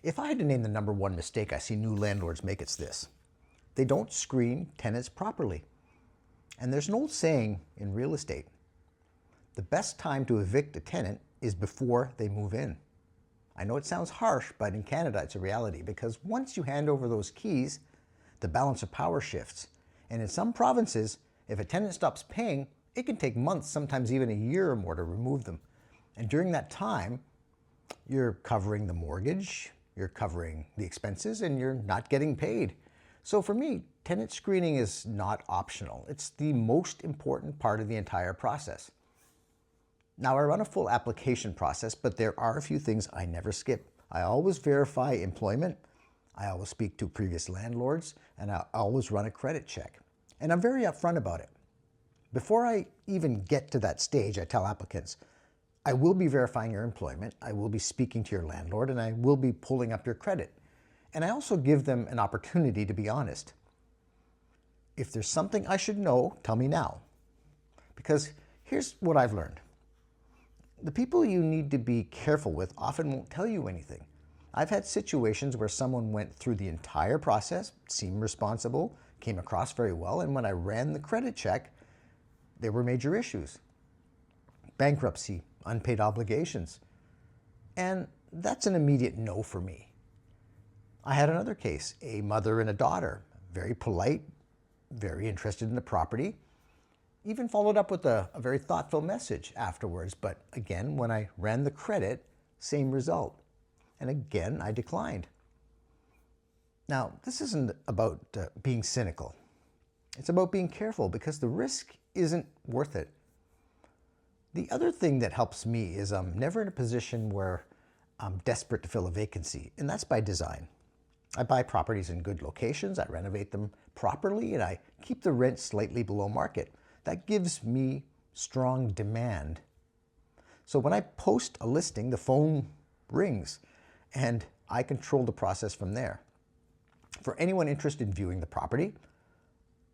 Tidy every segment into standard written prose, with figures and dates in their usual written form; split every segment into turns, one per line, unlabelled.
If I had to name the number one mistake I see new landlords make, it's this. They don't screen tenants properly. And there's an old saying in real estate: the best time to evict a tenant is before they move in. I know it sounds harsh, but in Canada it's a reality, because once you hand over those keys, the balance of power shifts. And in some provinces, if a tenant stops paying, it can take months, sometimes even a year or more, to remove them. And during that time, you're covering the mortgage, you're covering the expenses, and you're not getting paid. So for me, tenant screening is not optional. It's the most important part of the entire process. Now, I run a full application process, but there are a few things I never skip. I always verify employment, I always speak to previous landlords, and I always run a credit check. And I'm very upfront about it. Before I even get to that stage, I tell applicants, I will be verifying your employment, I will be speaking to your landlord, and I will be pulling up your credit. And I also give them an opportunity to be honest. If there's something I should know, tell me now. Because here's what I've learned. The people you need to be careful with often won't tell you anything. I've had situations where someone went through the entire process, seemed responsible, came across very well, and when I ran the credit check, there were major issues. Bankruptcy, unpaid obligations. And that's an immediate no for me. I had another case, a mother and a daughter, very polite, very interested in the property, even followed up with a very thoughtful message afterwards. But again, when I ran the credit, same result. And again, I declined. Now, this isn't about being cynical. It's about being careful, because the risk isn't worth it. The other thing that helps me is I'm never in a position where I'm desperate to fill a vacancy, and that's by design. I buy properties in good locations, I renovate them properly, and I keep the rent slightly below market. That gives me strong demand. So when I post a listing, the phone rings, and I control the process from there. For anyone interested in viewing the property,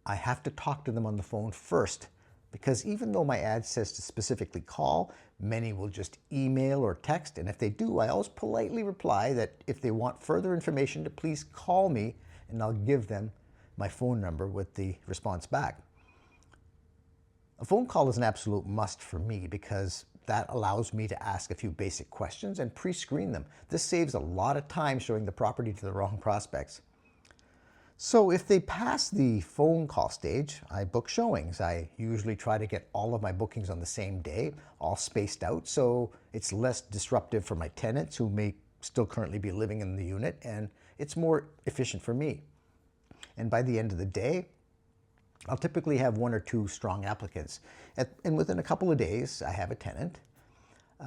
I have to talk to them on the phone first, because even though my ad says to specifically call, many will just email or text, and if they do, I always politely reply that if they want further information, to please call me, and I'll give them my phone number with the response back. A phone call is an absolute must for me, because that allows me to ask a few basic questions and pre-screen them. This saves a lot of time showing the property to the wrong prospects. So if they pass the phone call stage, I book showings. I usually try to get all of my bookings on the same day, all spaced out, so it's less disruptive for my tenants who may still currently be living in the unit, and it's more efficient for me. And by the end of the day, I'll typically have one or two strong applicants. And within a couple of days, I have a tenant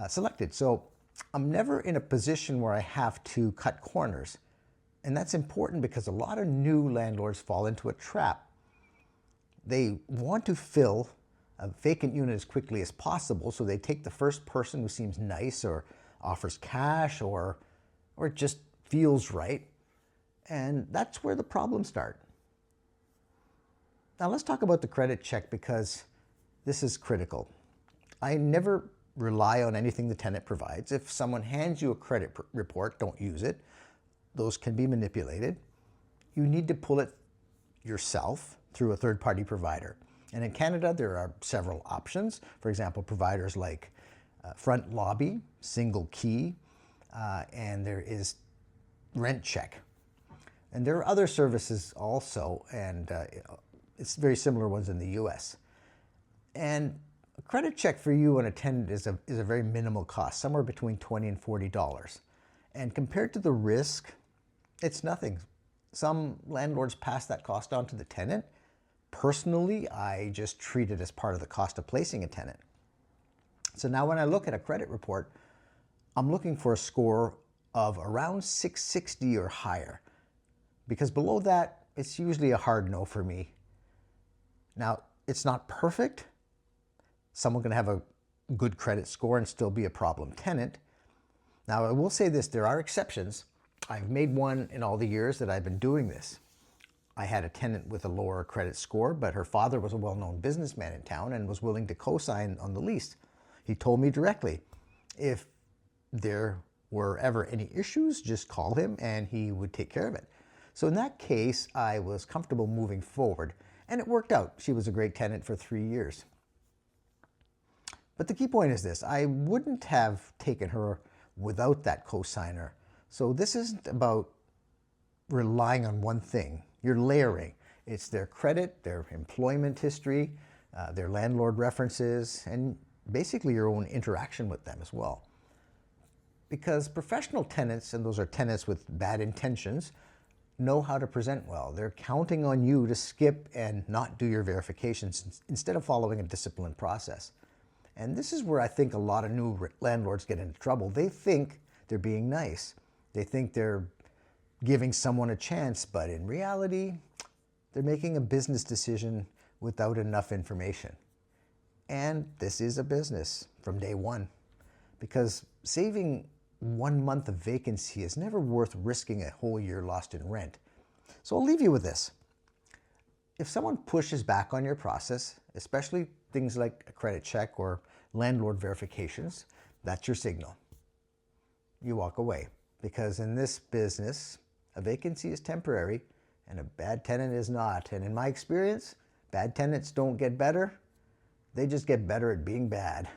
selected. So I'm never in a position where I have to cut corners. And that's important, because a lot of new landlords fall into a trap. They want to fill a vacant unit as quickly as possible, so they take the first person who seems nice or offers cash or just feels right. And that's where the problems start. Now let's talk about the credit check, because this is critical. I never rely on anything the tenant provides. If someone hands you a credit report, don't use it. Those can be manipulated. You need to pull it yourself through a third-party provider. And in Canada, there are several options. For example, providers like Front Lobby, Single Key, and there is Rent Check. And there are other services also, and it's very similar ones in the US. And a credit check for you and a tenant is a very minimal cost, somewhere between $20 and $40. And compared to the risk, it's nothing. Some landlords pass that cost on to the tenant. Personally, I just treat it as part of the cost of placing a tenant. So now when I look at a credit report, I'm looking for a score of around 660 or higher, because below that, it's usually a hard no for me. Now, it's not perfect. Someone can have a good credit score and still be a problem tenant. Now, I will say this, there are exceptions. I've made one in all the years that I've been doing this. I had a tenant with a lower credit score, but her father was a well-known businessman in town and was willing to co-sign on the lease. He told me directly, if there were ever any issues, just call him and he would take care of it. So in that case, I was comfortable moving forward, and it worked out. She was a great tenant for 3 years. But the key point is this: I wouldn't have taken her without that cosigner. So this isn't about relying on one thing. You're layering. It's their credit, their employment history, their landlord references, and basically your own interaction with them as well. Because professional tenants, and those are tenants with bad intentions, know how to present well. They're counting on you to skip and not do your verifications instead of following a disciplined process. And this is where I think a lot of new landlords get into trouble. They think they're being nice. They think they're giving someone a chance, but in reality, they're making a business decision without enough information. And this is a business from day one, because saving 1 month of vacancy is never worth risking a whole year lost in rent. So I'll leave you with this. If someone pushes back on your process, especially things like a credit check or landlord verifications, that's your signal. You walk away, because in this business, a vacancy is temporary and a bad tenant is not. And in my experience, bad tenants don't get better. They just get better at being bad.